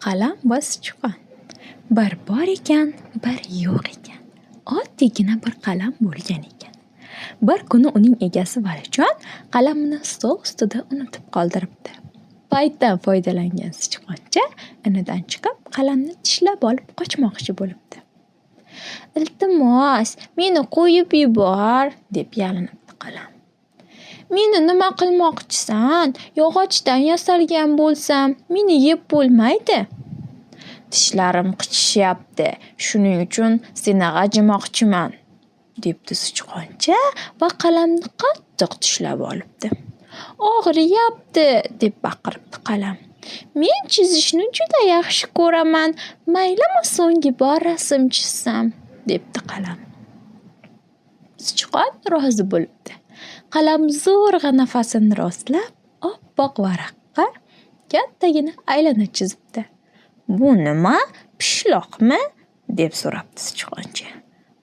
Qalam va sichqon. Bir bor ekan, bir yo'q ekan. Oddiygina bir qalam bo'lgan ekan. Bir kuni uning egasi Valijon qalamini stol ustida unutib qoldiribdi. Paytdan foydalangan sichqoncha inidan chiqib, qalamni tishlab olib qochmoqchi bo'libdi. "Iltimos, meni qo'yib yubor", deb yalinibdi qalam. "Meni nima qilmoqchisan? Yog'ochdan yasalgan bo'lsam, meni yeb bo'lmaydi." "Tishlarim qichishyapti, shuning uchun seni g'ajimoqchiman", debdi sichqoncha va qalamni qattiq tishlab olibdi. "Og'riyapti", deb baqiribdi qalam. "Men chizishni juda yaxshi ko'raman, maylimi so'nggi bor rasm chizsam", debdi qalam. Sichqon rozi bo'libdi. Qalam zo'rg'a nafasini rostlab, oppoq varaqqa kattagina aylana chizibdi. "Bu nima? Pishloqmi?" deb so'rabdi sichqoncha.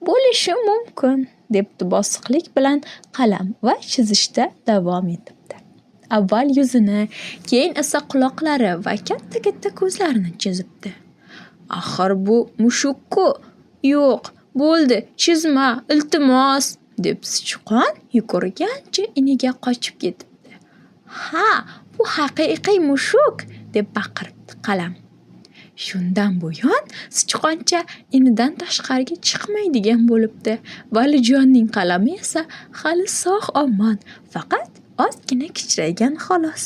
"Bo'lishi mumkin", debdi bosiqlik bilan qalam va chizishda davom etibdi. Avval yuzini, keyin esa quloqlari va katta-katta ko'zlarini chizibdi. "Axir bu mushuk-ku. Yo'q, bo'ldi, chizma, iltimos", deb sichqon yugurgancha iniga qochib ketibdi. "Ha, bu haqiqiy mushuk", deb baqiribdi qalam. Shundan buyon sichqoncha inidan tashqariga chiqmaydigan bo'libdi. Valijonning qalami esa hali sog'-omon, faqat ozgina kichraygan xolos.